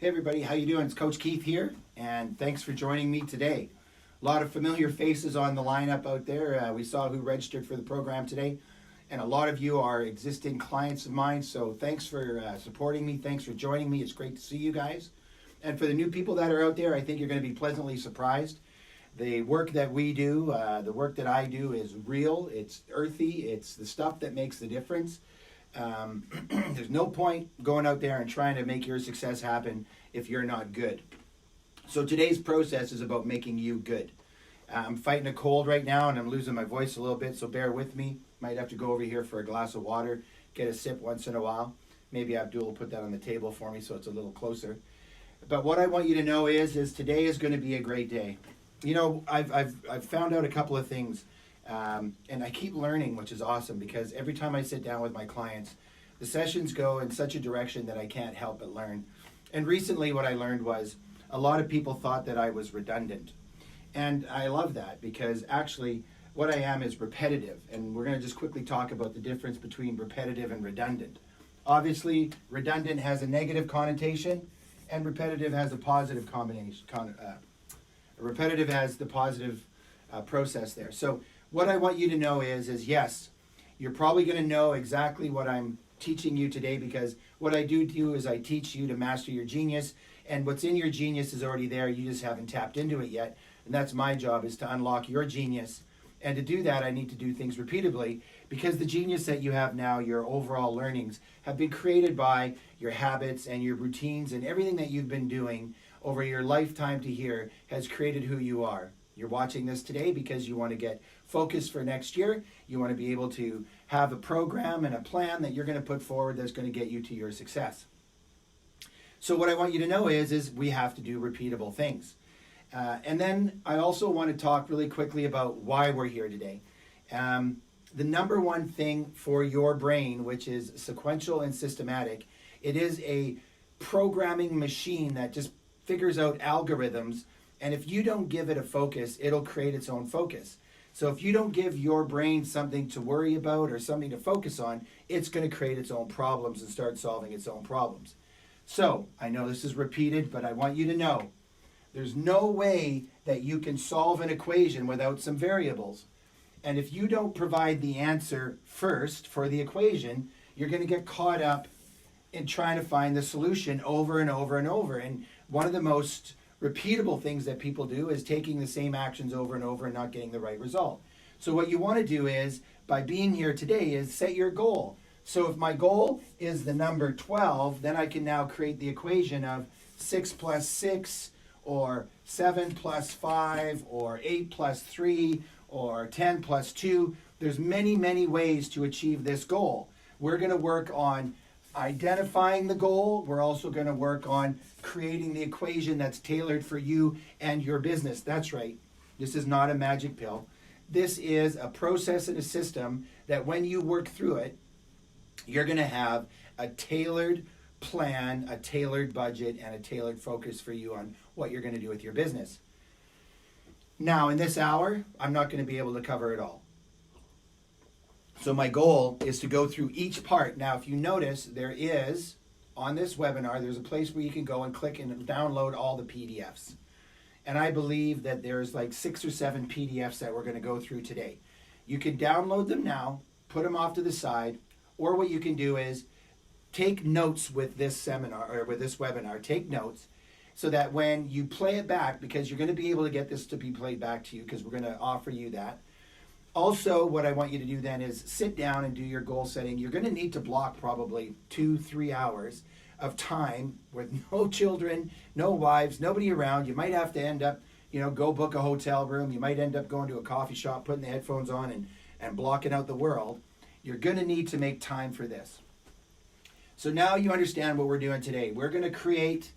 Hey everybody, how you doing? It's Coach Keith here, and thanks for joining me today. A lot of familiar faces on the lineup out there. We saw who registered for the program today, and a lot of you are existing clients of mine, so thanks for supporting me. Thanks for joining me. It's great to see you guys. And for the new people that are out there, I think you're going to be pleasantly surprised. The work that we do, the work that I do is real, it's earthy, it's the stuff that makes the difference. There's no point going out there and trying to make your success happen if you're not good. So today's process is about making you good. I'm fighting a cold right now and I'm losing my voice a little bit, so bear with me. Might have to go over here for a glass of water, get a sip once in a while. Maybe Abdul will put that on the table for me so it's a little closer. But what I want you to know is today is going to be a great day. You know, I've found out a couple of things. And I keep learning, which is awesome, because every time I sit down with my clients, the sessions go in such a direction that I can't help but learn. And recently what I learned was a lot of people thought that I was redundant. And I love that, because actually what I am is repetitive. And we're going to just quickly talk about the difference between repetitive and redundant. Obviously, redundant has a negative connotation, and repetitive has a positive combination. Repetitive has the positive process there. So what I want you to know is yes, you're probably going to know exactly what I'm teaching you today, because what I do is I teach you to master your genius, and what's in your genius is already there. You just haven't tapped into it yet, and that's my job, is to unlock your genius. And to do that, I need to do things repeatedly, because the genius that you have now, your overall learnings, have been created by your habits and your routines, and everything that you've been doing over your lifetime to here has created who you are. You're watching this today because you want to get focused for next year. You want to be able to have a program and a plan that you're going to put forward that's going to get you to your success. So what I want you to know is we have to do repeatable things. And then I also want to talk really quickly about why we're here today. The number one thing for your brain, which is sequential and systematic, it is a programming machine that just figures out algorithms. And if you don't give it a focus, it'll create its own focus. So if you don't give your brain something to worry about or something to focus on, it's going to create its own problems and start solving its own problems. So I know this is repeated, but I want you to know there's no way that you can solve an equation without some variables. And if you don't provide the answer first for the equation, you're going to get caught up in trying to find the solution over and over and over. And one of the most repeatable things that people do is taking the same actions over and over and not getting the right result. So what you want to do is, by being here today, is set your goal. So if my goal is the number 12, then I can now create the equation of 6 plus 6, or 7 plus 5, or 8 plus 3, or 10 plus 2. There's many, many ways to achieve this goal. We're going to work on identifying the goal. We're also going to work on creating the equation that's tailored for you and your business. That's right. This is not a magic pill. This is a process and a system that when you work through it, you're going to have a tailored plan, a tailored budget, and a tailored focus for you on what you're going to do with your business. Now, in this hour, I'm not going to be able to cover it all. So my goal is to go through each part. Now, if you notice, there is, on this webinar, there's a place where you can go and click and download all the PDFs. And I believe that there's like 6 or 7 PDFs that we're going to go through today. You can download them now, put them off to the side, or what you can do is take notes with this seminar, or with this webinar, take notes, so that when you play it back, because you're going to be able to get this to be played back to you, because we're going to offer you that. Also, what I want you to do then is sit down and do your goal setting. You're going to need to block probably 2-3 hours of time with no children, no wives, nobody around. You might have to end up, go book a hotel room. You might end up going to a coffee shop, putting the headphones on and blocking out the world. You're going to need to make time for this. So now you understand what we're doing today. We're going to create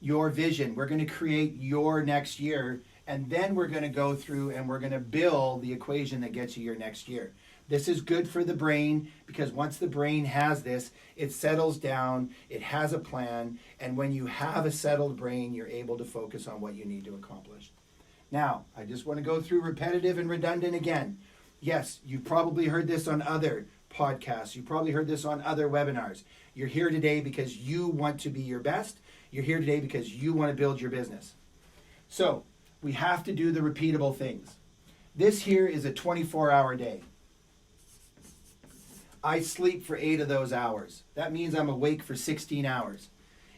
your vision. We're going to create your next year. And then we're going to go through and we're going to build the equation that gets you your next year. This is good for the brain, because once the brain has this, it settles down, it has a plan, and when you have a settled brain, you're able to focus on what you need to accomplish. Now, I just want to go through repetitive and redundant again. Yes, you've probably heard this on other podcasts. You probably heard this on other webinars. You're here today because you want to be your best. You're here today because you want to build your business. So we have to do the repeatable things. This here is a 24-hour day. I sleep for 8 of those hours. That means I'm awake for 16 hours.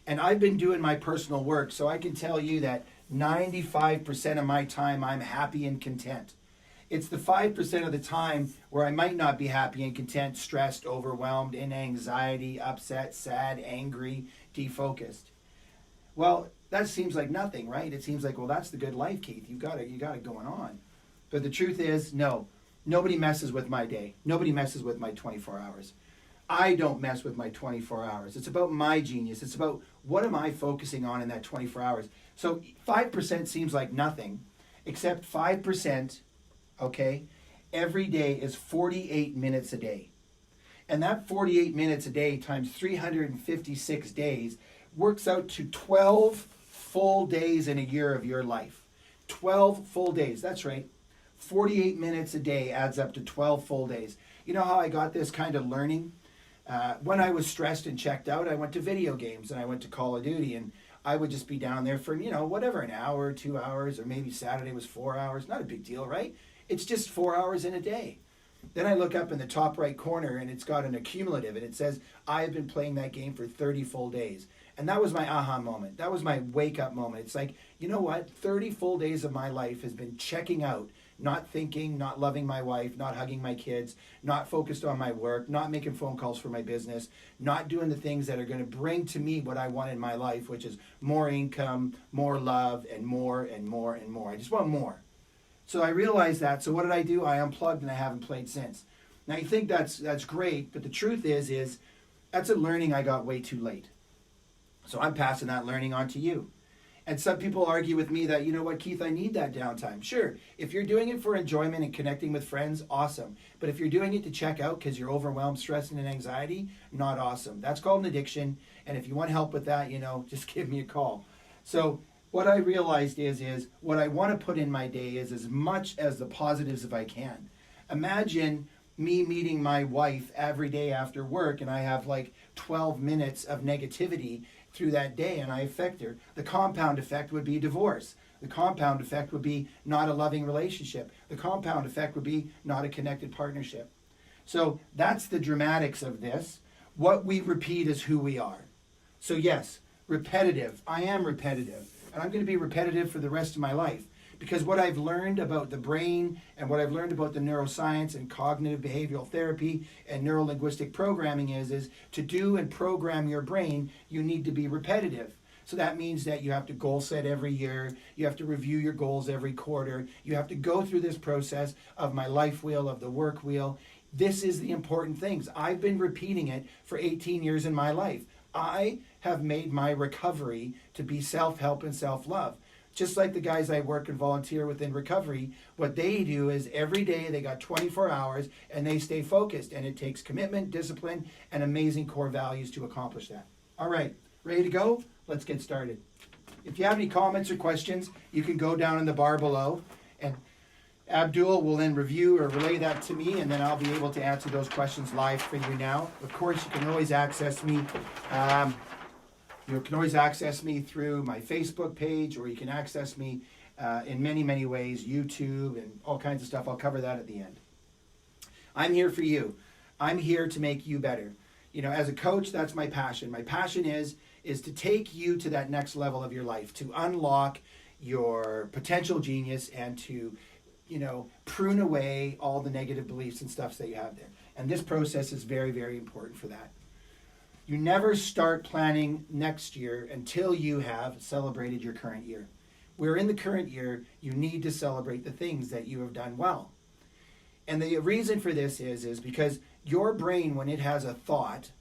And I've been doing my personal work, so I can tell you that 95% of my time I'm happy and content. It's the 5% of the time where I might not be happy and content, stressed, overwhelmed, in anxiety, upset, sad, angry, defocused. Well, that seems like nothing, right? It seems like, well, that's the good life, Keith. You got it going on. But the truth is, no. Nobody messes with my day. Nobody messes with my 24 hours. I don't mess with my 24 hours. It's about my genius. It's about what am I focusing on in that 24 hours. So 5% seems like nothing, except 5%, okay, every day is 48 minutes a day. And that 48 minutes a day times 356 days works out to 12 full days in a year of your life. 12 full days, that's right. 48 minutes a day adds up to 12 full days. You know how I got this kind of learning? When I was stressed and checked out, I went to video games and I went to Call of Duty, and I would just be down there for, whatever, an hour, 2 hours, or maybe Saturday was 4 hours. Not a big deal, right? It's just 4 hours in a day. Then I look up in the top right corner and it's got an accumulative and it says, I have been playing that game for 30 full days. And that was my aha moment. That was my wake up moment. It's like, you know what? 30 full days of my life has been checking out, not thinking, not loving my wife, not hugging my kids, not focused on my work, not making phone calls for my business, not doing the things that are going to bring to me what I want in my life, which is more income, more love, and more and more and more. I just want more. So I realized that. So what did I do? I unplugged and I haven't played since. Now you think that's great, but the truth is that's a learning I got way too late. So I'm passing that learning on to you. And some people argue with me that, you know what, Keith, I need that downtime. Sure, if you're doing it for enjoyment and connecting with friends, awesome. But if you're doing it to check out because you're overwhelmed, stressed, and anxiety, not awesome. That's called an addiction. And if you want help with that, just give me a call. So what I realized is what I want to put in my day is as much as the positives if I can. Imagine me meeting my wife every day after work and I have like 12 minutes of negativity through that day and I affect her. The compound effect would be divorce. The compound effect would be not a loving relationship. The compound effect would be not a connected partnership. So that's the dramatics of this. What we repeat is who we are. So yes, repetitive. I am repetitive. And I'm going to be repetitive for the rest of my life. Because what I've learned about the brain and what I've learned about the neuroscience and cognitive behavioral therapy and neuro-linguistic programming is to do and program your brain, you need to be repetitive. So that means that you have to goal set every year, you have to review your goals every quarter, you have to go through this process of my life wheel, of the work wheel. This is the important things. I've been repeating it for 18 years in my life. I have made my recovery to be self-help and self-love. Just like the guys I work and volunteer with in recovery, what they do is every day they got 24 hours and they stay focused. And it takes commitment, discipline, and amazing core values to accomplish that. All right, ready to go? Let's get started. If you have any comments or questions, you can go down in the bar below. And Abdul will then review or relay that to me, and then I'll be able to answer those questions live for you now. Of course, you can always access me. You can always access me through my Facebook page, or you can access me in many, many ways, YouTube and all kinds of stuff. I'll cover that at the end. I'm here for you. I'm here to make you better. As a coach, that's my passion. My passion is to take you to that next level of your life, to unlock your potential genius and to, prune away all the negative beliefs and stuff that you have there. And this process is very, very important for that. You never start planning next year until you have celebrated your current year. We're in the current year, you need to celebrate the things that you have done well. And the reason for this is because your brain, when it has a thought,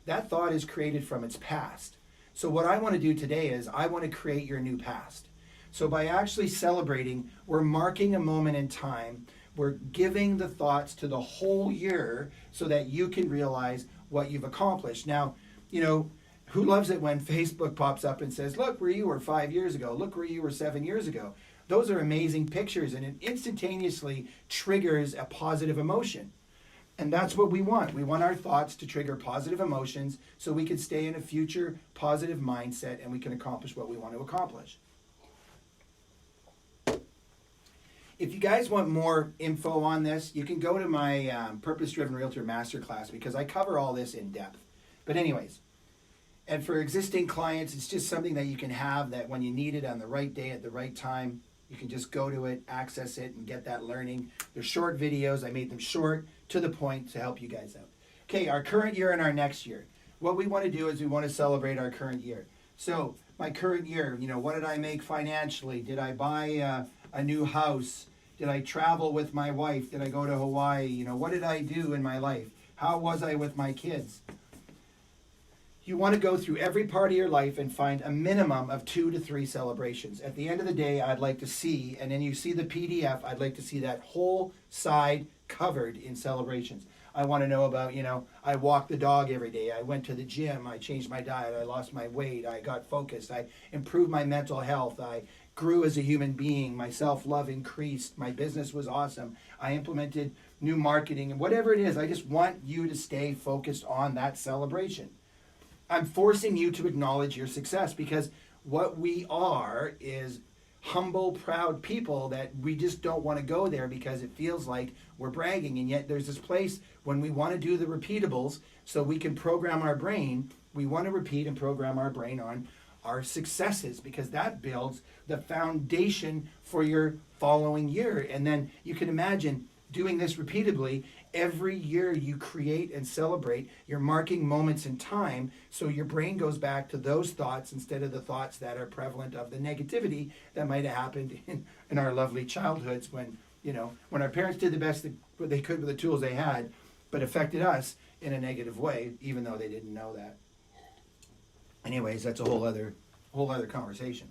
that thought is created from its past. So what I want to do today is I want to create your new past. So by actually celebrating, we're marking a moment in time. We're giving the thoughts to the whole year so that you can realize what you've accomplished. Now, who loves it when Facebook pops up and says, look where you were 5 years ago, look where you were 7 years ago. Those are amazing pictures, and it instantaneously triggers a positive emotion. And that's what we want. We want our thoughts to trigger positive emotions so we can stay in a future positive mindset and we can accomplish what we want to accomplish. If you guys want more info on this, you can go to my Purpose-Driven Realtor Masterclass because I cover all this in depth. But anyways, and for existing clients, it's just something that you can have that when you need it on the right day at the right time, you can just go to it, access it, and get that learning. They're short videos. I made them short, to the point, to help you guys out. Okay, our current year and our next year. What we want to do is we want to celebrate our current year. So my current year, what did I make financially? Did I buy a new house? Did I travel with my wife? Did I go to Hawaii? What did I do in my life? How was I with my kids? You want to go through every part of your life and find a minimum of 2 to 3 celebrations. At the end of the day, I'd like to see, and then you see the PDF, I'd like to see that whole side covered in celebrations. I want to know about, I walked the dog every day. I went to the gym. I changed my diet. I lost my weight. I got focused. I improved my mental health. I grew as a human being. My self-love increased. My business was awesome. I implemented new marketing. And whatever it is, I just want you to stay focused on that celebration. I'm forcing you to acknowledge your success because what we are is humble, proud people that we just don't want to go there because it feels like we're bragging. And yet there's this place when we want to do the repeatables so we can program our brain. We want to repeat and program our brain on our successes because that builds the foundation for your following year. And then you can imagine doing this repeatedly. Every year you create and celebrate, you're marking moments in time so your brain goes back to those thoughts instead of the thoughts that are prevalent of the negativity that might have happened in our lovely childhoods when our parents did the best that they could with the tools they had, but affected us in a negative way, even though they didn't know that. Anyways, that's a whole other conversation.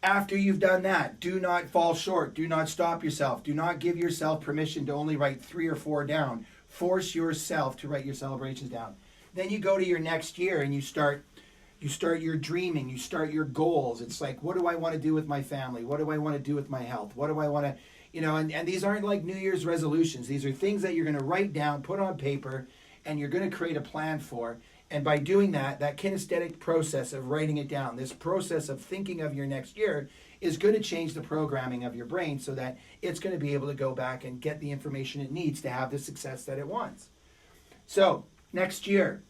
After you've done that, do not fall short. Do not stop yourself. Do not give yourself permission to only write 3 or 4 down. Force yourself to write your celebrations down. Then you go to your next year and you start your dreaming. You start your goals. It's like, what do I want to do with my family? What do I want to do with my health? What do I want to, and these aren't like New Year's resolutions. These are things that you're going to write down, put on paper, and you're going to create a plan for. And by doing that kinesthetic process of writing it down, this process of thinking of your next year is going to change the programming of your brain so that it's going to be able to go back and get the information it needs to have the success that it wants. So, next year,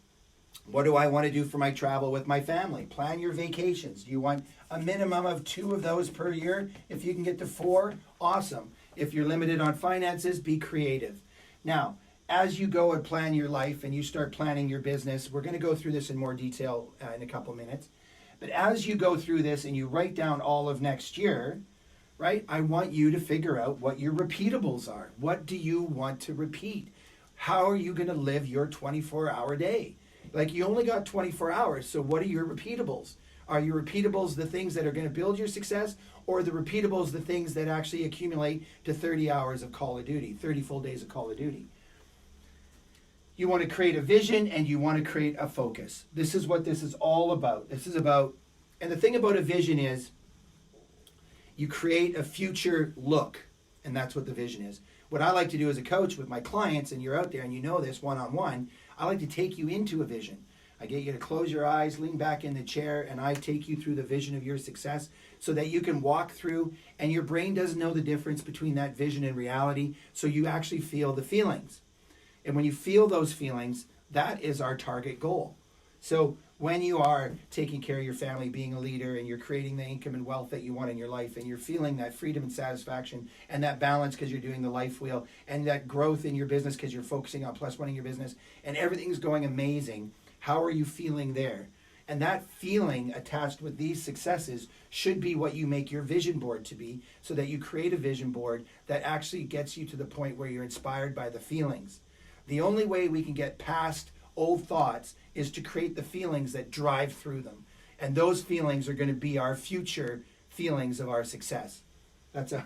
what do I want to do for my travel with my family? Plan your vacations. Do you want a minimum of 2 of those per year? If you can get to 4, awesome. If you're limited on finances, be creative. Now, as you go and plan your life and you start planning your business, we're going to go through this in more detail in a couple minutes. But as you go through this and you write down all of next year, right, I want you to figure out what your repeatables are. What do you want to repeat? How are you going to live your 24-hour day? Like, you only got 24 hours, so what are your repeatables? Are your repeatables the things that are going to build your success, or the repeatables the things that actually accumulate to 30 hours of Call of Duty, 30 full days of Call of Duty? You want to create a vision and you want to create a focus. This is what this is all about. This is about, and the thing about a vision is you create a future look, and that's what the vision is. What I like to do as a coach with my clients, and you're out there and you know this one-on-one, I like to take you into a vision. I get you to close your eyes, lean back in the chair, and I take you through the vision of your success so that you can walk through, and your brain doesn't know the difference between that vision and reality, so you actually feel the feelings. And when you feel those feelings, that is our target goal. So when you are taking care of your family, being a leader, and you're creating the income and wealth that you want in your life, and you're feeling that freedom and satisfaction and that balance because you're doing the life wheel, and that growth in your business because you're focusing on plus one in your business, and everything's going amazing, how are you feeling there? And that feeling attached with these successes should be what you make your vision board to be, so that you create a vision board that actually gets you to the point where you're inspired by the feelings. The only way we can get past old thoughts is to create the feelings that drive through them. And those feelings are going to be our future feelings of our success. That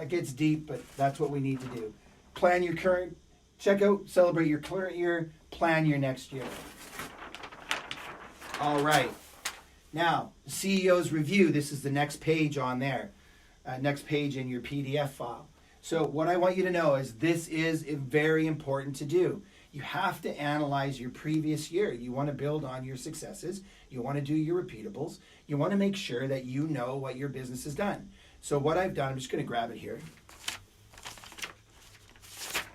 gets deep, but that's what we need to do. Plan your current, check out, celebrate your current year, plan your next year. All right. Now, CEO's review, this is the next page on there. Next page in your PDF file. So what I want you to know is this is very important to do. You have to analyze your previous year. You want to build on your successes. You want to do your repeatables. You want to make sure that you know what your business has done. So what I've done, I'm just going to grab it here.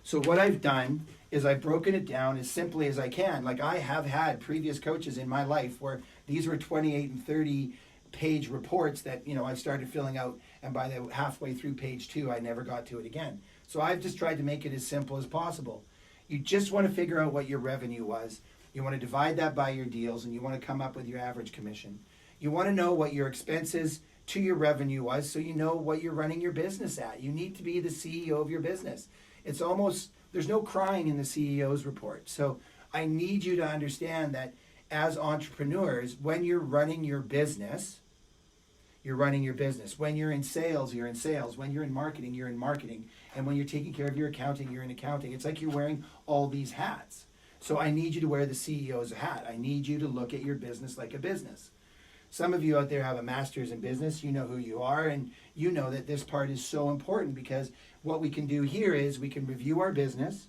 So what I've done is I've broken it down as simply as I can. Like, I have had previous coaches in my life where these were 28 and 30 page reports that, I started filling out, and by the halfway through page 2, I never got to it again. So I've just tried to make it as simple as possible. You just want to figure out what your revenue was. You want to divide that by your deals, and you want to come up with your average commission. You want to know what your expenses to your revenue was, so you know what you're running your business at. You need to be the CEO of your business. There's no crying in the CEO's report. So I need you to understand that as entrepreneurs, when you're running your business, you're running your business. When you're in sales, you're in sales. When you're in marketing, you're in marketing. And when you're taking care of your accounting, you're in accounting. It's like you're wearing all these hats. So I need you to wear the CEO's hat. I need you to look at your business like a business. Some of you out there have a master's in business. You know who you are, and you know that this part is so important, because what we can do here is we can review our business.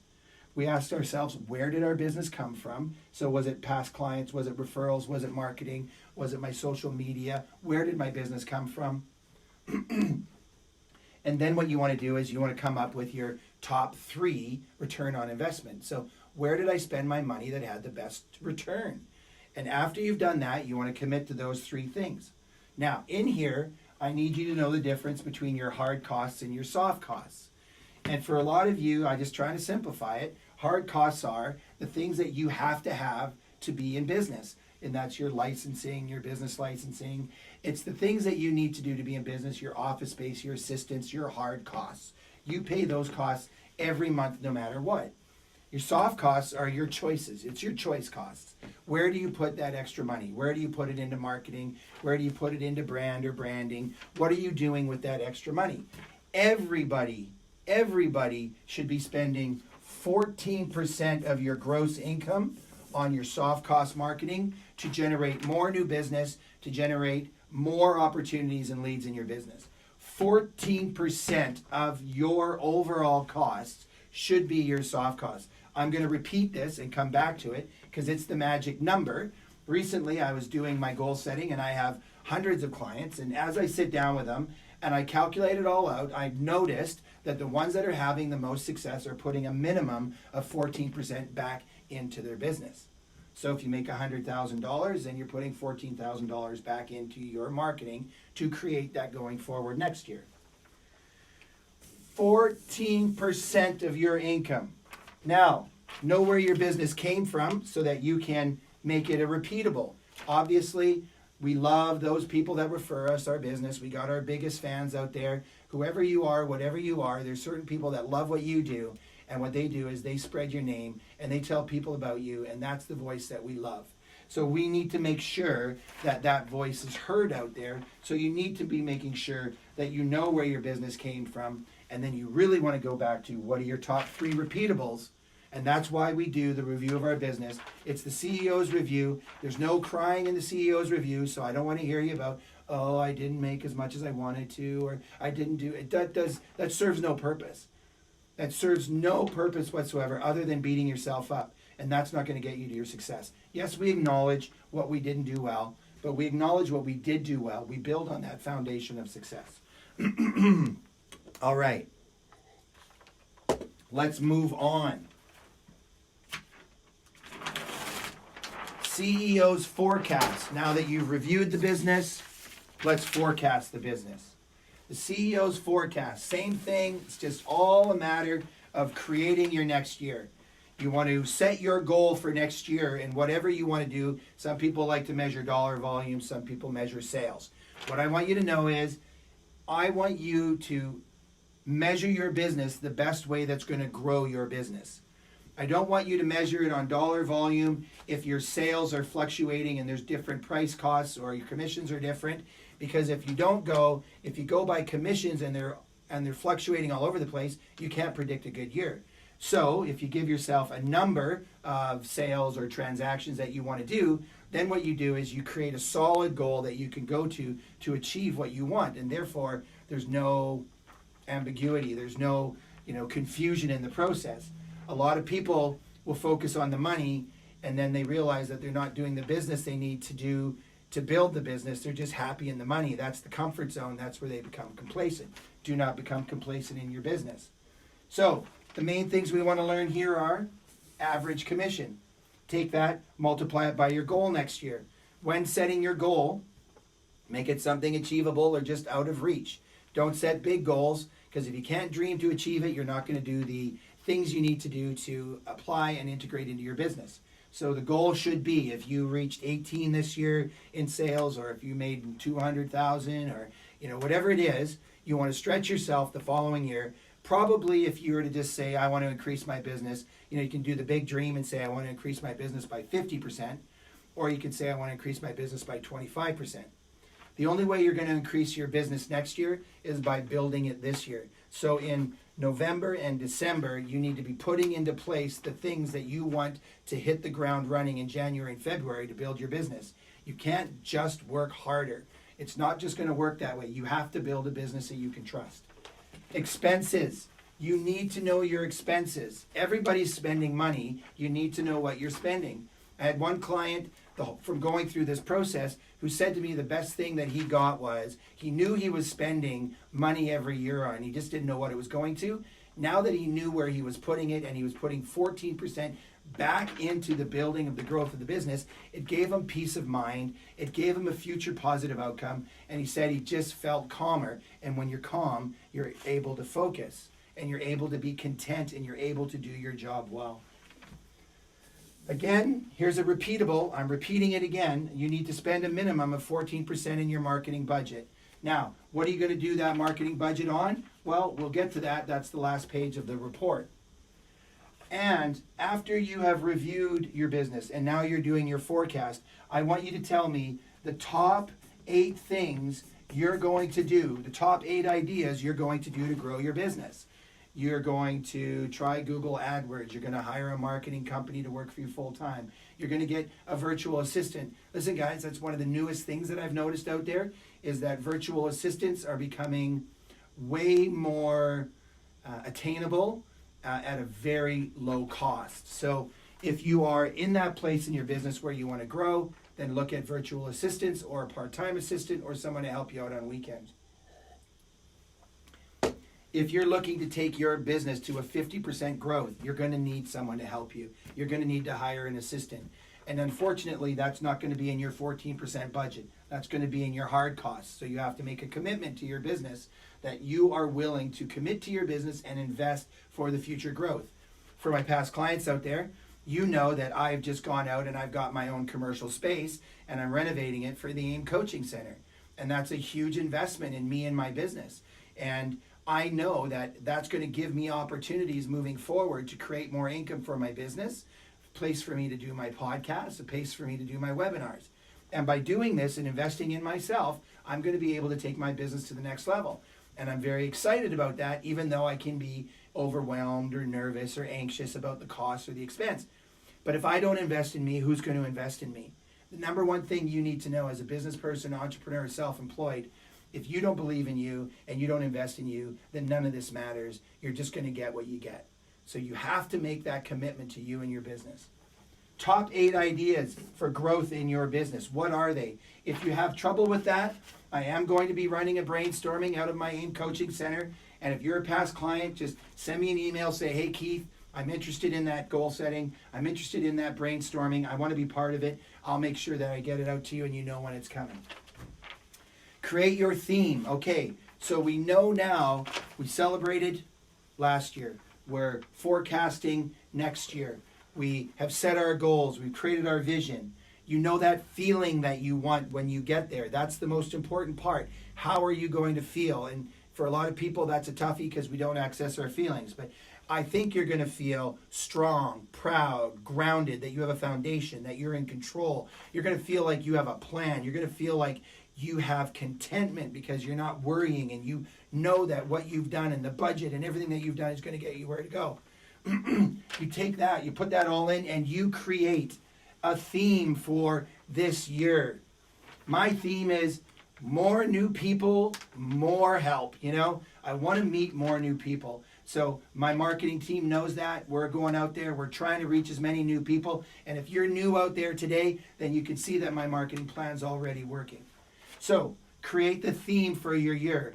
We asked ourselves, where did our business come from? So was it past clients? Was it referrals? Was it marketing? Was it my social media? Where did my business come from? And then what you want to do is you want to come up with your top 3 return on investment. So where did I spend my money that had the best return? And after you've done that, you want to commit to those 3 things. Now, in here, I need you to know the difference between your hard costs and your soft costs. And for a lot of you, I just try to simplify it. Hard costs are the things that you have to be in business. And that's your licensing, your business licensing. It's the things that you need to do to be in business, your office space, your assistants, your hard costs. You pay those costs every month no matter what. Your soft costs are your choices. It's your choice costs. Where do you put that extra money? Where do you put it into marketing? Where do you put it into brand or branding? What are you doing with that extra money? Everybody should be spending 14% of your gross income on your soft cost marketing to generate more new business, to generate more opportunities and leads in your business. 14% of your overall costs should be your soft costs. I'm going to repeat this and come back to it because it's the magic number. Recently, I was doing my goal setting, and I have hundreds of clients, and as I sit down with them and I calculate it all out, I've noticed that the ones that are having the most success are putting a minimum of 14% back into their business. So if you make $100,000, then you're putting $14,000 back into your marketing to create that going forward next year. 14% of your income. Now, know where your business came from so that you can make it a repeatable. Obviously, we love those people that refer us our business. We got our biggest fans out there. Whoever you are, whatever you are, there's certain people that love what you do. And what they do is they spread your name and they tell people about you. And that's the voice that we love. So we need to make sure that that voice is heard out there. So you need to be making sure that you know where your business came from. And then you really want to go back to what are your top 3 repeatables. And that's why we do the review of our business. It's the CEO's review. There's no crying in the CEO's review, so I don't want to hear you about, oh, I didn't make as much as I wanted to, or I didn't do it. That serves no purpose. That serves no purpose whatsoever other than beating yourself up. And that's not going to get you to your success. Yes, we acknowledge what we didn't do well, but we acknowledge what we did do well. We build on that foundation of success. All right. Let's move on. CEO's forecast. Now that you've reviewed the business, let's forecast the business. The CEO's forecast, same thing. It's just all a matter of creating your next year. You want to set your goal for next year, and whatever you want to do. Some people like to measure dollar volume. Some people measure sales. What I want you to know is I want you to measure your business the best way that's going to grow your business. I don't want you to measure it on dollar volume if your sales are fluctuating and there's different price costs or your commissions are different. Because if you go by commissions and they're fluctuating all over the place, you can't predict a good year. So if you give yourself a number of sales or transactions that you want to do, then what you do is you create a solid goal that you can go to achieve what you want. And therefore, there's no ambiguity. There's no, confusion in the process. A lot of people will focus on the money, and then they realize that they're not doing the business they need to do to build the business. They're just happy in the money. That's the comfort zone. That's where they become complacent. Do not become complacent in your business. So the main things we want to learn here are average commission. Take that, multiply it by your goal next year. When setting your goal, make it something achievable or just out of reach. Don't set big goals, because if you can't dream to achieve it, you're not going to do the things you need to do to apply and integrate into your business. So the goal should be, if you reached 18 this year in sales, or if you made 200,000, or whatever it is, you want to stretch yourself the following year. Probably if you were to just say, I want to increase my business, you can do the big dream and say, I want to increase my business by 50%, or you can say, I want to increase my business by 25%. The only way you're going to increase your business next year is by building it this year. So in November and December, you need to be putting into place the things that you want to hit the ground running in January and February to build your business. You can't just work harder. It's not just going to work that way. You have to build a business that you can trust. Expenses. You need to know your expenses. Everybody's spending money. You need to know what you're spending. I had one client from going through this process who said to me the best thing that he got was he knew he was spending money every year on, he just didn't know what it was going to. Now that he knew where he was putting it, and he was putting 14% back into the building of the growth of the business, it gave him peace of mind, it gave him a future positive outcome, and he said he just felt calmer. And when you're calm, you're able to focus, and you're able to be content, and you're able to do your job well. Again, here's a repeatable, I'm repeating it again. You need to spend a minimum of 14% in your marketing budget. Now, what are you going to do that marketing budget on? Well, we'll get to that. That's the last page of the report. And after you have reviewed your business and now you're doing your forecast, I want you to tell me the top 8 things you're going to do, the top 8 ideas you're going to do to grow your business. You're going to try Google AdWords. You're going to hire a marketing company to work for you full time. You're going to get a virtual assistant. Listen, guys, that's one of the newest things that I've noticed out there, is that virtual assistants are becoming way more attainable at a very low cost. So if you are in that place in your business where you want to grow, then look at virtual assistants or a part-time assistant or someone to help you out on weekends. If you're looking to take your business to a 50% growth, you're going to need someone to help you. You're going to need to hire an assistant. And unfortunately, that's not going to be in your 14% budget. That's going to be in your hard costs. So you have to make a commitment to your business that you are willing to commit to your business and invest for the future growth. For my past clients out there, you know that I've just gone out and I've got my own commercial space and I'm renovating it for the AIM Coaching Center. And that's a huge investment in me and my business. And I know that that's going to give me opportunities moving forward to create more income for my business, a place for me to do my podcasts, a place for me to do my webinars. And by doing this and investing in myself, I'm going to be able to take my business to the next level. And I'm very excited about that, even though I can be overwhelmed or nervous or anxious about the cost or the expense. But if I don't invest in me, who's going to invest in me? The number one thing you need to know as a business person, entrepreneur, self-employed, if you don't believe in you and you don't invest in you, then none of this matters. You're just going to get what you get. So you have to make that commitment to you and your business. Top 8 ideas for growth in your business. What are they? If you have trouble with that, I am going to be running a brainstorming out of my AIM Coaching Center. And if you're a past client, just send me an email, say, hey, Keith, I'm interested in that goal setting. I'm interested in that brainstorming. I want to be part of it. I'll make sure that I get it out to you and you know when it's coming. Create your theme. Okay, so we know now, we celebrated last year. We're forecasting next year. We have set our goals. We've created our vision. You know that feeling that you want when you get there. That's the most important part. How are you going to feel? And for a lot of people, that's a toughie because we don't access our feelings. But I think you're going to feel strong, proud, grounded, that you have a foundation, that you're in control. You're going to feel like you have a plan. You're going to feel like you have contentment because you're not worrying and you know that what you've done and the budget and everything that you've done is going to get you where to go. You take that, you put that all in, and you create a theme for this year. My theme is More new people, more help, you know? I want to meet more new people. So my marketing team knows that. We're going out there. We're trying to reach as many new people. And if you're new out there today, then you can see that my marketing plan's already working. So create the theme for your year.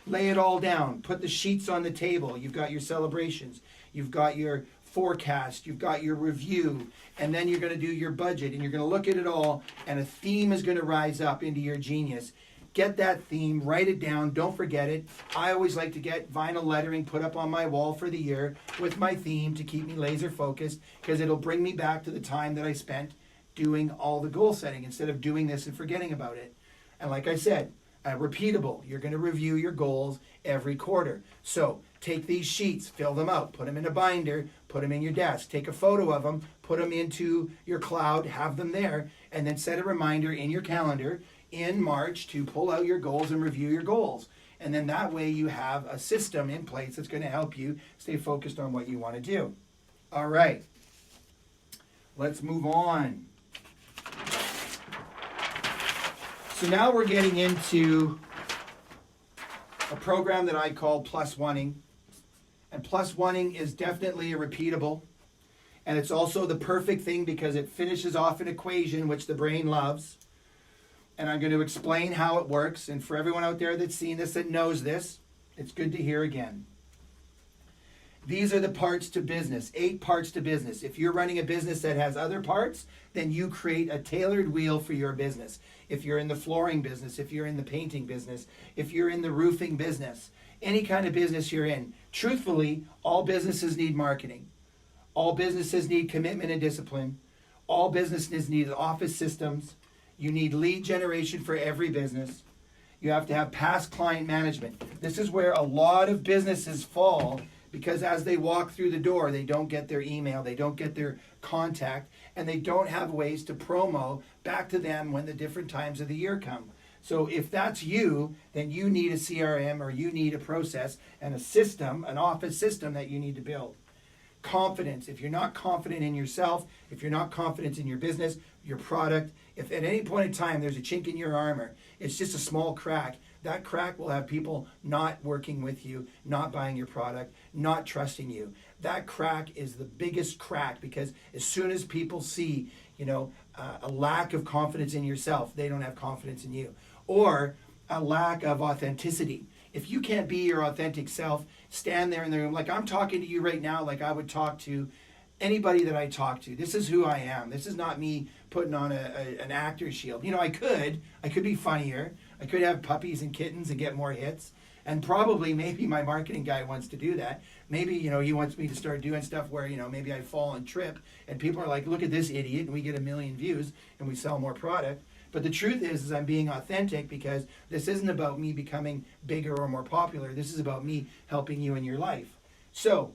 Lay it all down. Put the sheets on the table. You've got your celebrations. You've got your forecast. You've got your review. And then you're going to do your budget. And you're going to look at it all. And a theme is going to rise up into your genius. Get that theme. Write it down. Don't forget it. I always like to get vinyl lettering put up on my wall for the year with my theme to keep me laser focused, because it'll bring me back to the time that I spent doing all the goal setting instead of doing this and forgetting about it. And like I said, repeatable. You're going to review your goals every quarter. So take these sheets, fill them out, put them in a binder, put them in your desk, take a photo of them, put them into your cloud, have them there, and then set a reminder in your calendar in March to pull out your goals and review your goals. And then that way you have a system in place that's going to help you stay focused on what you want to do. All right. Let's move on. So now we're getting into a program that I call Plus Oneing. And Plus Oneing is definitely a repeatable. And it's also the perfect thing because it finishes off an equation which the brain loves. And I'm going to explain how it works. And for everyone out there that's seen this, that knows this, it's good to hear again. These are the parts to business, 8 parts to business. If you're running a business that has other parts, then you create a tailored wheel for your business. If you're in the flooring business, if you're in the painting business, if you're in the roofing business, any kind of business you're in, truthfully, all businesses need marketing. All businesses need commitment and discipline. All businesses need office systems. You need lead generation for every business. You have to have past client management. This is where a lot of businesses fall, because as they walk through the door, they don't get their email, they don't get their contact, and they don't have ways to promo back to them when the different times of the year come. So if that's you, then you need a CRM, or you need a process and a system, an office system that you need to build. Confidence. If you're not confident in yourself, if you're not confident in your business, your product, if at any point in time there's a chink in your armor, it's just a small crack, that crack will have people not working with you, not buying your product, not trusting you. That crack is the biggest crack, because as soon as people see, a lack of confidence in yourself, they don't have confidence in you. Or a lack of authenticity. If you can't be your authentic self, stand there in the room like I'm talking to you right now, like I would talk to anybody that I talk to. This is who I am. This is not me putting on an actor's shield. I could be funnier. I could have puppies and kittens and get more hits. And probably maybe my marketing guy wants to do that. Maybe, he wants me to start doing stuff where, maybe I fall and trip and people are like, look at this idiot, and we get 1 million views and we sell more product. But the truth is I'm being authentic, because this isn't about me becoming bigger or more popular. This is about me helping you in your life. So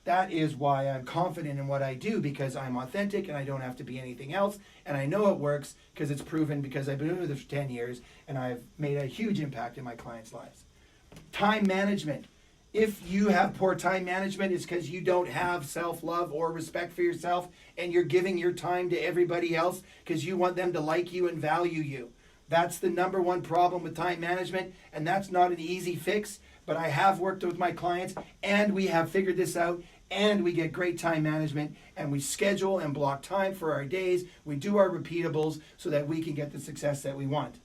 that is why I'm confident in what I do, because I'm authentic and I don't have to be anything else. And I know it works because it's proven, because I've been doing this for 10 years and I've made a huge impact in my clients' lives. Time management. If you have poor time management, it's because you don't have self-love or respect for yourself, and you're giving your time to everybody else because you want them to like you and value you. That's the number one problem with time management, and that's not an easy fix, but I have worked with my clients, and we have figured this out, and we get great time management, and we schedule and block time for our days. We do our repeatables so that we can get the success that we want.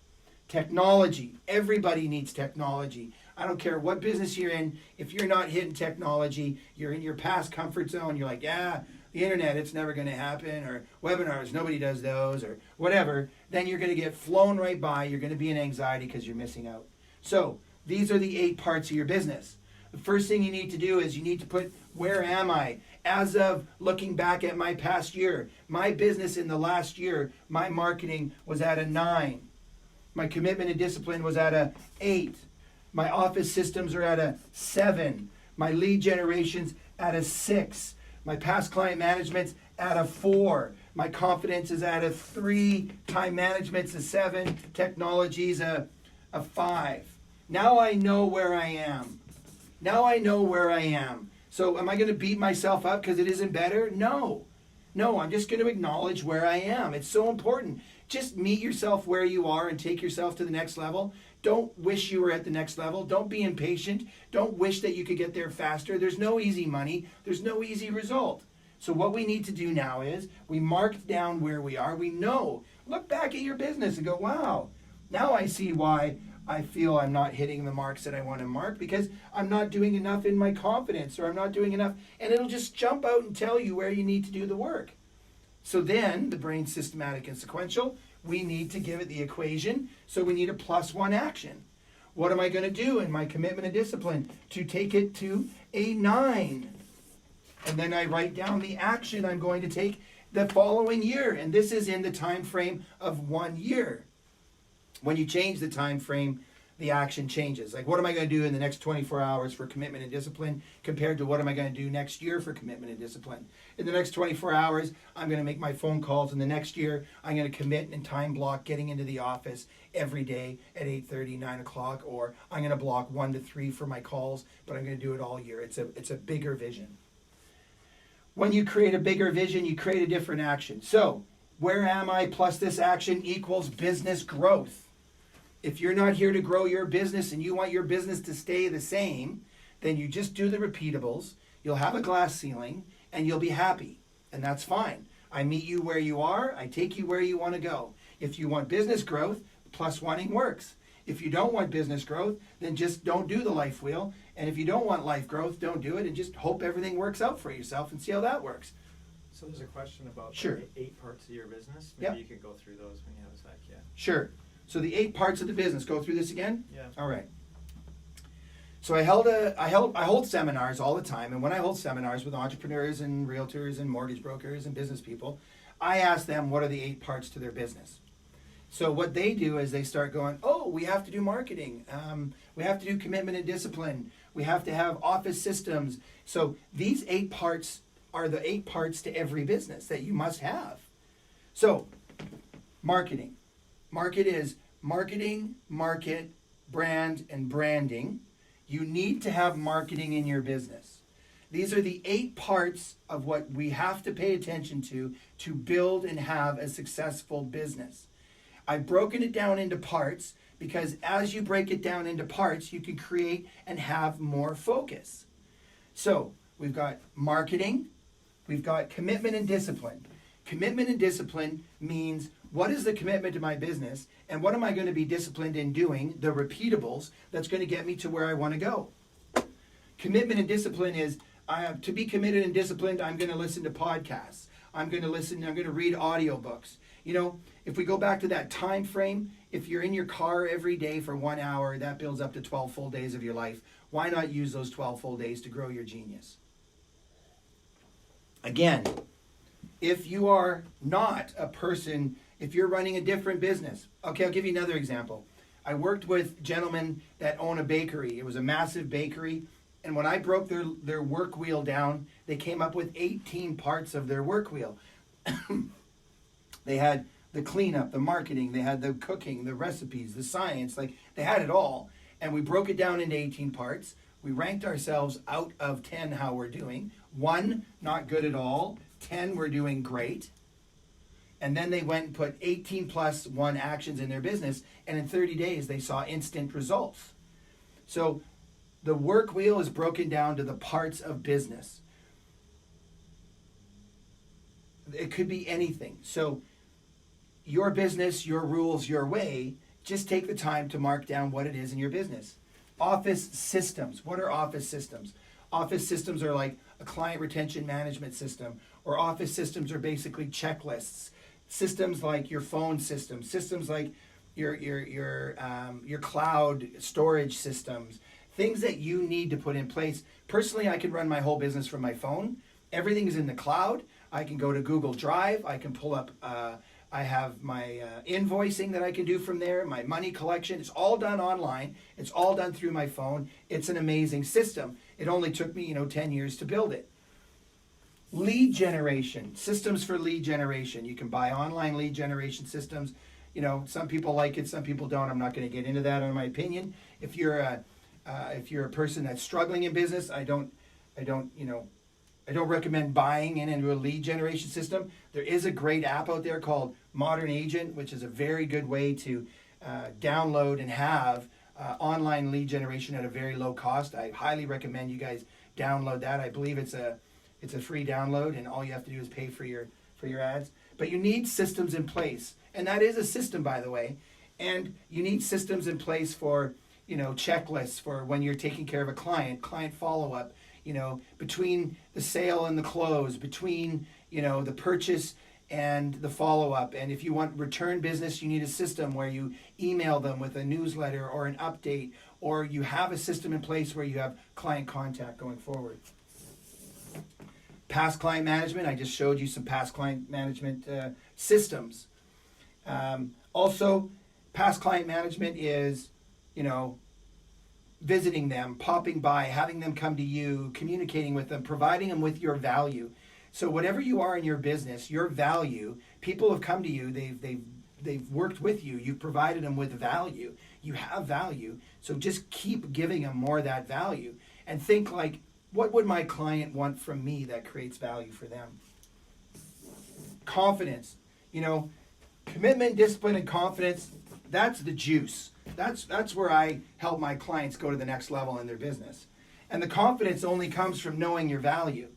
Technology. Everybody needs technology. I don't care what business you're in. If you're not hitting technology, you're in your past comfort zone. You're like, the internet, it's never going to happen, or webinars, nobody does those, or whatever. Then you're going to get flown right by. You're going to be in anxiety because you're missing out. So these are the 8 parts of your business. The first thing you need to do is you need to put, where am I? As of looking back at my past year, my business in the last year, my marketing was at a 9. My commitment and discipline was at a 8. My office systems are at a 7. My lead generation's at a 6. My past client management's at a 4. My confidence is at a 3. Time management's a 7. Technology's a 5. Now I know where I am. So am I going to beat myself up because it isn't better? No, I'm just going to acknowledge where I am. It's so important. just meet yourself where you are and take yourself to the next level. Don't wish you were at the next level. Don't be impatient. Don't wish that you could get there faster. There's no easy money. There's no easy result. So what we need to do now is we mark down where we are. We know. Look back at your business and go, wow, now I see why I feel I'm not hitting the marks that I want to mark, because I'm not doing enough in my confidence, or I'm not doing enough. And it'll just jump out and tell you where you need to do the work. So then the brain's systematic and sequential. We need to give it the equation. So we need a +1 action. What am I going to do in my commitment and discipline to take it to a 9? And then I write down the action I'm going to take the following year. And this is in the time frame of 1 year. When you change the time frame, the action changes. Like, what am I going to do in the next 24 hours for commitment and discipline compared to what am I going to do next year for commitment and discipline? In the next 24 hours, I'm going to make my phone calls. In the next year, I'm going to commit and time block getting into the office every day at 8:30, 9 o'clock, or I'm going to block 1 to 3 for my calls, but I'm going to do it all year. It's a bigger vision. When you create a bigger vision, you create a different action. So, where am I plus this action equals business growth. If you're not here to grow your business and you want your business to stay the same, then you just do the repeatables, you'll have a glass ceiling, and you'll be happy. And that's fine. I meet you where you are, I take you where you want to go. If you want business growth, +1ing works. If you don't want business growth, then just don't do the life wheel. And if you don't want life growth, don't do it, and just hope everything works out for yourself and see how that works. So there's a question about Sure. the 8 parts of your business. Maybe Yep. you could go through those when you have a sec, yeah. Sure. So the 8 parts of the business. Go through this again? Yeah. All right. So I hold seminars all the time, and when I hold seminars with entrepreneurs and realtors and mortgage brokers and business people, I ask them what are the 8 parts to their business. So what they do is they start going, oh, we have to do marketing, we have to do commitment and discipline, we have to have office systems. So these 8 parts are the 8 parts to every business that you must have. So marketing. Market is marketing, market, brand, and branding. You need to have marketing in your business. These are the 8 parts of what we have to pay attention to build and have a successful business. I've broken it down into parts because as you break it down into parts, you can create and have more focus. So we've got marketing, we've got commitment and discipline. Commitment and discipline means what is the commitment to my business and what am I going to be disciplined in doing, the repeatables, that's going to get me to where I want to go. Commitment and discipline is to be committed and disciplined, I'm going to listen to podcasts. I'm going to read audiobooks. You know, if we go back to that time frame, if you're in your car every day for 1 hour, that builds up to 12 full days of your life. Why not use those 12 full days to grow your genius? Again, if you are not a person, if you're running a different business, okay, I'll give you another example. I worked with gentlemen that own a bakery. It was a massive bakery. And when I broke their work wheel down, they came up with 18 parts of their work wheel. They had the cleanup, the marketing, they had the cooking, the recipes, the science, like they had it all. And we broke it down into 18 parts. We ranked ourselves out of 10 how we're doing. 1, not good at all. 10, we're doing great. And then they went and put 18 plus 1 actions in their business. And in 30 days, they saw instant results. So the work wheel is broken down to the parts of business. It could be anything. So your business, your rules, your way, just take the time to mark down what it is in your business. Office systems. What are office systems? Office systems are like a client retention management system, or office systems are basically checklists. Systems like your phone system, systems like your cloud storage systems, things that you need to put in place. Personally, I can run my whole business from my phone. Everything is in the cloud. I can go to Google Drive. I can pull up, I have my invoicing that I can do from there, my money collection. It's all done online. It's all done through my phone. It's an amazing system. It only took me, 10 years to build it. Lead generation, systems for lead generation. You can buy online lead generation systems. Some people like it, some people don't. I'm not going to get into that in my opinion. If you're a person that's struggling in business, I don't recommend buying into a lead generation system. There is a great app out there called Modern Agent, which is a very good way to download and have online lead generation at a very low cost. I highly recommend you guys download that. I believe it's a free download, and all you have to do is pay for your ads. But you need systems in place, and that is a system, by the way. And you need systems in place for, checklists for when you're taking care of a client follow-up, between the sale and the close, between, the purchase and the follow-up. And if you want return business, you need a system where you email them with a newsletter or an update, or you have a system in place where you have client contact going forward. Past client management, I just showed you some past client management systems. Also, past client management is, visiting them, popping by, having them come to you, communicating with them, providing them with your value. So whatever you are in your business, your value, people have come to you, they've worked with you, you've provided them with value, you have value, so just keep giving them more of that value. And think like, what would my client want from me that creates value for them? Confidence, commitment, discipline, and confidence, that's the juice. That's where I help my clients go to the next level in their business. And the confidence only comes from knowing your value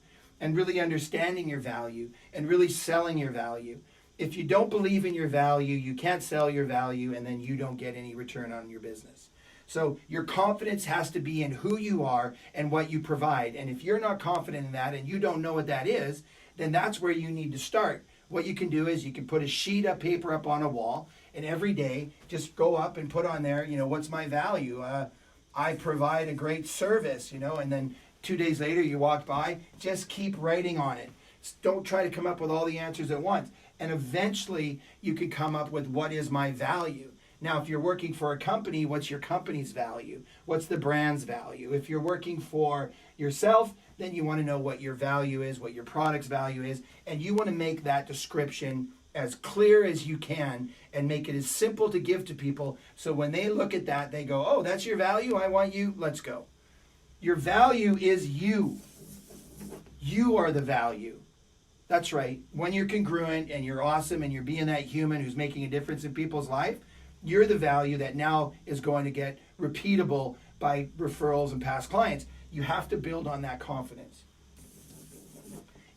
and really understanding your value and really selling your value. If you don't believe in your value, you can't sell your value, and then you don't get any return on your business. So your confidence has to be in who you are and what you provide. And if you're not confident in that and you don't know what that is, then that's where you need to start. What you can do is you can put a sheet of paper up on a wall, and every day just go up and put on there, what's my value? I provide a great service, and then 2 days later you walk by, just keep writing on it. Don't try to come up with all the answers at once. And eventually you can come up with what is my value. Now, if you're working for a company, what's your company's value? What's the brand's value? If you're working for yourself, then you want to know what your value is, what your product's value is, and you want to make that description as clear as you can and make it as simple to give to people, so when they look at that, they go, oh, that's your value? I want you. Let's go. Your value is you. You are the value. That's right. When you're congruent and you're awesome and you're being that human who's making a difference in people's life, you're the value that now is going to get repeatable by referrals and past clients. You have to build on that confidence.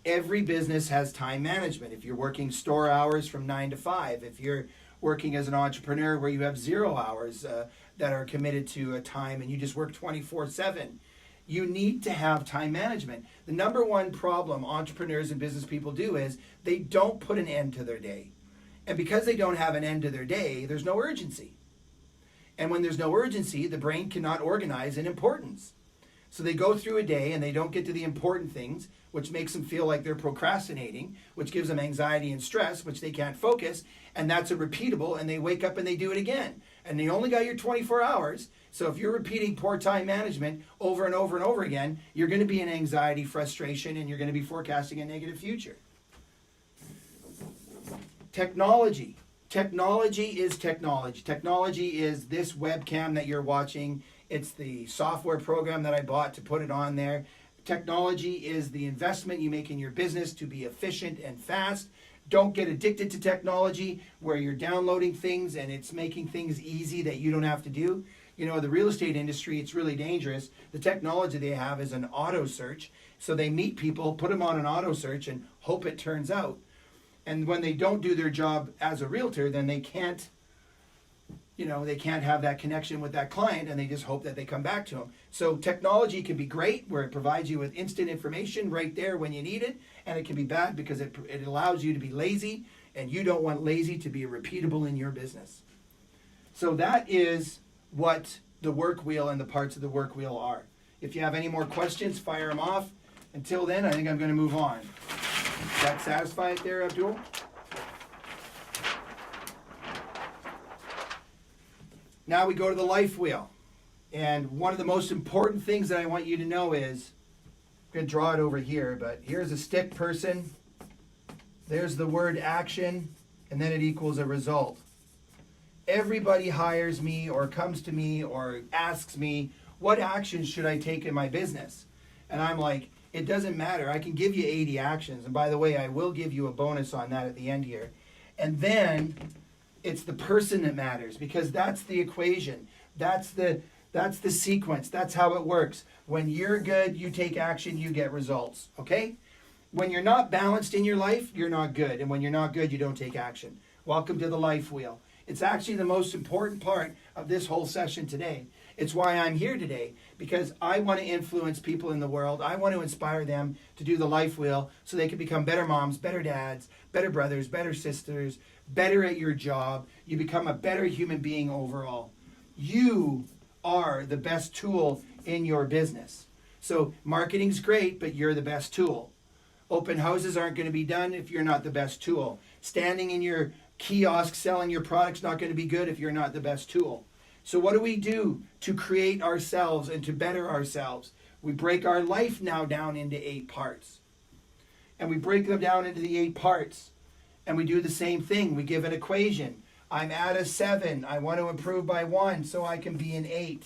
Every business has time management. If you're working store hours from 9 to 5, if you're working as an entrepreneur where you have 0 hours that are committed to a time and you just work 24/7, you need to have time management. The number one problem entrepreneurs and business people do is they don't put an end to their day. And because they don't have an end to their day, there's no urgency. And when there's no urgency, the brain cannot organize in importance. So they go through a day and they don't get to the important things, which makes them feel like they're procrastinating, which gives them anxiety and stress, which they can't focus, and that's a repeatable, and they wake up and they do it again. And they only got your 24 hours, so if you're repeating poor time management over and over and over again, you're going to be in anxiety, frustration, and you're going to be forecasting a negative future. Technology. Technology is technology. Technology is this webcam that you're watching. It's the software program that I bought to put it on there. Technology is the investment you make in your business to be efficient and fast. Don't get addicted to technology where you're downloading things and it's making things easy that you don't have to do. The real estate industry, it's really dangerous. The technology they have is an auto search. So they meet people, put them on an auto search, and hope it turns out. And when they don't do their job as a realtor, then they can't have that connection with that client, and they just hope that they come back to them. So technology can be great where it provides you with instant information right there when you need it, and it can be bad because it allows you to be lazy, and you don't want lazy to be repeatable in your business. So that is what the work wheel and the parts of the work wheel are. If you have any more questions, fire them off. Until then, I think I'm going to move on. Does that satisfy it there, Abdul? Now we go to the life wheel. And one of the most important things that I want you to know is, I'm going to draw it over here, but here's a stick person. There's the word action, and then it equals a result. Everybody hires me or comes to me or asks me, what actions should I take in my business? And I'm like, it doesn't matter. I can give you 80 actions. And by the way, I will give you a bonus on that at the end here. And then it's the person that matters, because that's the equation. That's the sequence. That's how it works. When you're good, you take action, you get results. Okay? When you're not balanced in your life, you're not good. And when you're not good, you don't take action. Welcome to the life wheel. It's actually the most important part of this whole session today. It's why I'm here today, because I want to influence people in the world. I want to inspire them to do the life wheel so they can become better moms, better dads, better brothers, better sisters, better at your job. You become a better human being overall. You are the best tool in your business. So marketing's great, but you're the best tool. Open houses aren't going to be done if you're not the best tool. Standing in your kiosk selling your product's not going to be good if you're not the best tool. So what do we do to create ourselves and to better ourselves? We break our life now down into 8 parts. And we break them down into the 8 parts. And we do the same thing. We give an equation. I'm at a 7. I want to improve by 1 so I can be an 8.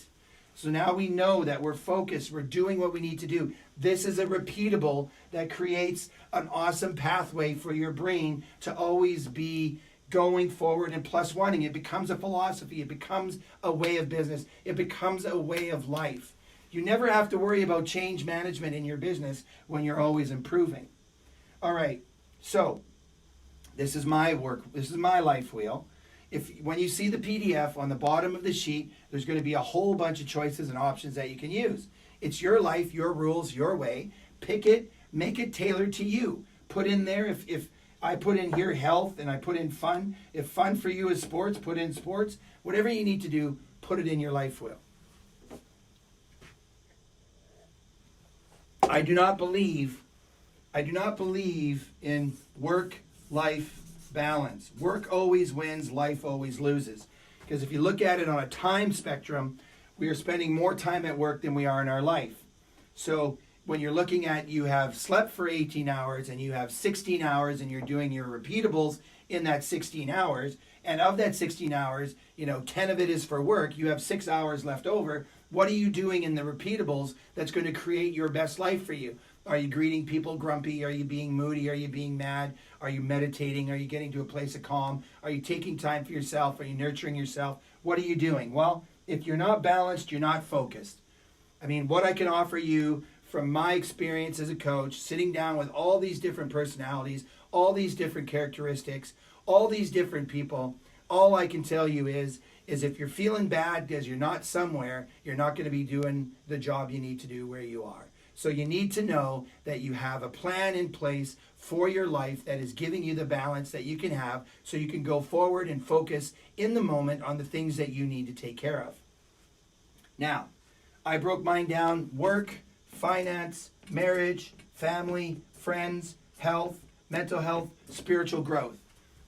So now we know that we're focused. We're doing what we need to do. This is a repeatable that creates an awesome pathway for your brain to always be going forward and plus oneing. It becomes a philosophy. It becomes a way of business. It becomes a way of life. You never have to worry about change management in your business when you're always improving. All right. So this is my work. This is my life wheel. When you see the PDF on the bottom of the sheet, there's going to be a whole bunch of choices and options that you can use. It's your life, your rules, your way. Pick it, make it tailored to you. Put in there, if I put in here health and I put in fun, if fun for you is sports, put in sports. Whatever you need to do, put it in your life wheel. I do not believe in work-life balance. Work always wins, life always loses. Because if you look at it on a time spectrum, we are spending more time at work than we are in our life. So when you're looking at, you have slept for 18 hours and you have 16 hours and you're doing your repeatables in that 16 hours, and of that 16 hours, 10 of it is for work, you have 6 hours left over. What are you doing in the repeatables that's going to create your best life for you? Are you greeting people grumpy? Are you being moody? Are you being mad? Are you meditating? Are you getting to a place of calm? Are you taking time for yourself? Are you nurturing yourself? What are you doing? Well, if you're not balanced, you're not focused. I mean, what I can offer you from my experience as a coach, sitting down with all these different personalities, all these different characteristics, all these different people, all I can tell you is if you're feeling bad because you're not somewhere, you're not going to be doing the job you need to do where you are. So you need to know that you have a plan in place for your life that is giving you the balance that you can have so you can go forward and focus in the moment on the things that you need to take care of. Now, I broke mine down: work, finance, marriage, family, friends, health, mental health, spiritual growth.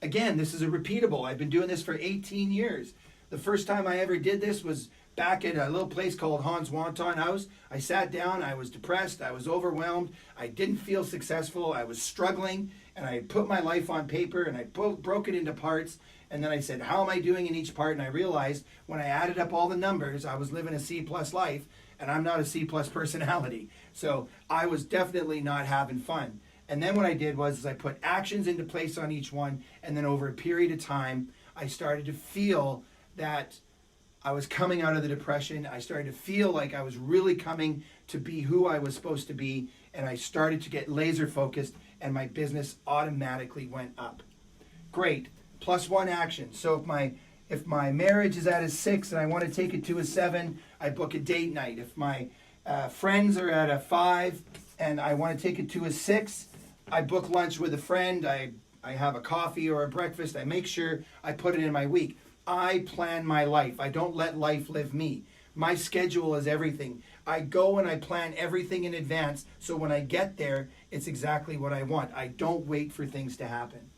Again, this is a repeatable. I've been doing this for 18 years. The first time I ever did this was back at a little place called Hans Wonton House. I sat down, I was depressed, I was overwhelmed, I didn't feel successful, I was struggling, and I put my life on paper and I broke it into parts, and then I said, how am I doing in each part? And I realized when I added up all the numbers, I was living a C+ life, and I'm not a C+ personality. So I was definitely not having fun. And then what I did was I put actions into place on each one, and then over a period of time, I started to feel that I was coming out of the depression. I started to feel like I was really coming to be who I was supposed to be, and I started to get laser focused, and my business automatically went up. Great. +1 action. So if my marriage is at a 6 and I want to take it to a 7, I book a date night. If my friends are at a 5 and I want to take it to a 6, I book lunch with a friend. I have a coffee or a breakfast. I make sure I put it in my week. I plan my life. I don't let life live me. My schedule is everything. I go and I plan everything in advance, so when I get there, it's exactly what I want. I don't wait for things to happen.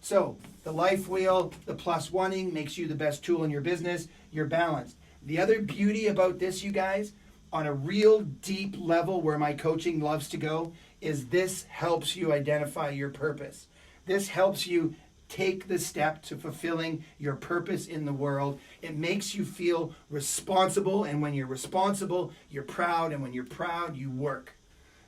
So, the life wheel, the +1ing makes you the best tool in your business. You're balanced. The other beauty about this, you guys, on a real deep level where my coaching loves to go, is this helps you identify your purpose. This helps you take the step to fulfilling your purpose in the world. It makes you feel responsible, and when you're responsible, you're proud, and when you're proud, you work.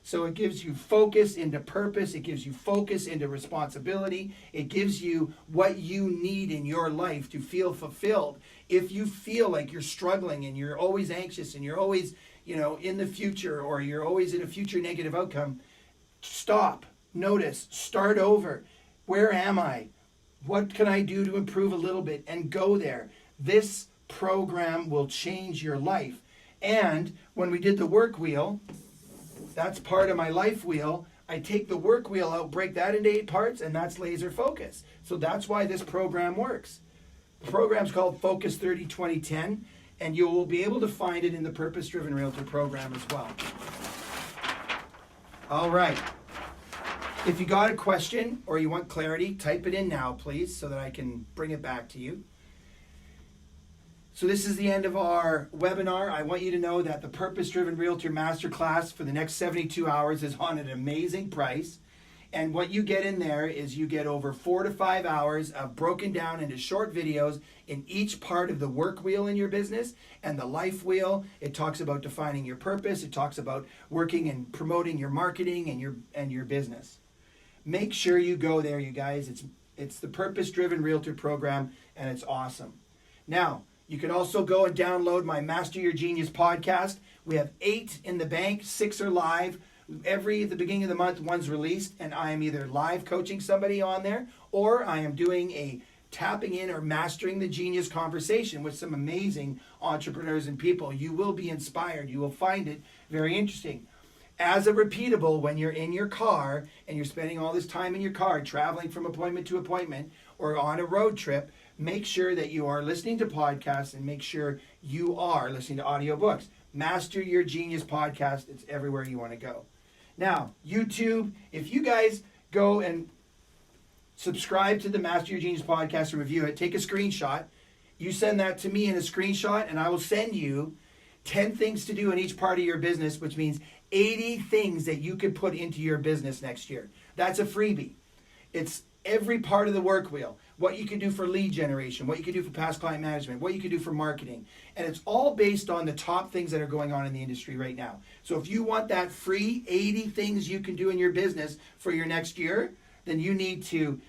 So it gives you focus into purpose. It gives you focus into responsibility. It gives you what you need in your life to feel fulfilled. If you feel like you're struggling and you're always anxious and you're always, in the future, or you're always in a future negative outcome, stop, notice, start over. Where am I? What can I do to improve a little bit? And go there. This program will change your life. And when we did the work wheel, that's part of my life wheel. I take the work wheel out, break that into 8 parts, and that's laser focus. So that's why this program works. The program's called Focus 30-20-10, and you will be able to find it in the Purpose Driven Realtor program as well. All right. If you got a question or you want clarity, type it in now, please, so that I can bring it back to you. So this is the end of our webinar. I want you to know that the Purpose Driven Realtor Masterclass for the next 72 hours is on an amazing price. And what you get in there is you get over 4 to 5 hours of broken down into short videos in each part of the work wheel in your business and the life wheel. It talks about defining your purpose. It talks about working and promoting your marketing and your business. Make sure you go there, you guys. It's the Purpose Driven Realtor program, and it's awesome. Now, you can also go and download my Master Your Genius podcast. We have 8 in the bank, 6 are live. At the beginning of the month, one's released, and I am either live coaching somebody on there, or I am doing a tapping in or mastering the genius conversation with some amazing entrepreneurs and people. You will be inspired. You will find it very interesting. As a repeatable, when you're in your car and you're spending all this time in your car traveling from appointment to appointment or on a road trip, make sure that you are listening to podcasts and make sure you are listening to audiobooks. Master Your Genius podcast. It's everywhere you want to go. Now, YouTube, if you guys go and subscribe to the Master Your Genius podcast and review it, take a screenshot. You send that to me in a screenshot, and I will send you 10 things to do in each part of your business, which means 80 things that you could put into your business next year. That's a freebie. It's every part of the work wheel. What you can do for lead generation, what you can do for past client management, what you can do for marketing. And it's all based on the top things that are going on in the industry right now. So if you want that free 80 things you can do in your business for your next year, then you need to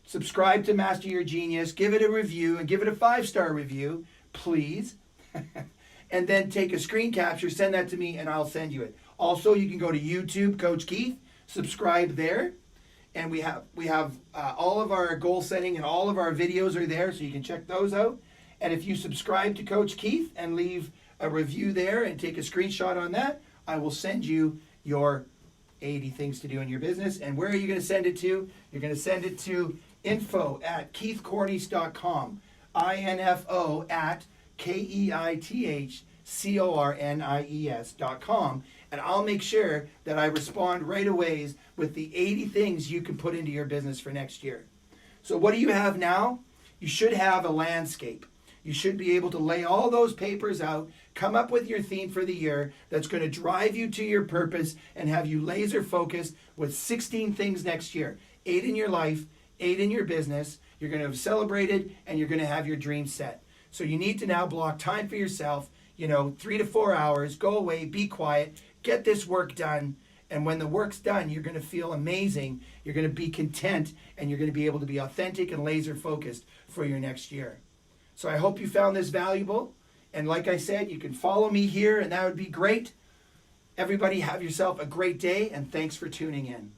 subscribe to Master Your Genius, give it a review, and give it a 5-star review, please. And then take a screen capture, send that to me, and I'll send you it. Also, you can go to YouTube, Coach Keith, subscribe there. And we have all of our goal setting and all of our videos are there, so you can check those out. And if you subscribe to Coach Keith and leave a review there and take a screenshot on that, I will send you your 80 things to do in your business. And where are you going to send it to? You're going to send it to info@keithcornies.com. info@keithcornies.com. And I'll make sure that I respond right away with the 80 things you can put into your business for next year. So what do you have now? You should have a landscape. You should be able to lay all those papers out, come up with your theme for the year that's going to drive you to your purpose and have you laser focused with 16 things next year. 8 in your life, 8 in your business. You're going to have celebrated and you're going to have your dreams set. So you need to now block time for yourself, 3 to 4 hours, go away, be quiet, get this work done. And when the work's done, you're going to feel amazing. You're going to be content and you're going to be able to be authentic and laser focused for your next year. So I hope you found this valuable. And like I said, you can follow me here and that would be great. Everybody have yourself a great day and thanks for tuning in.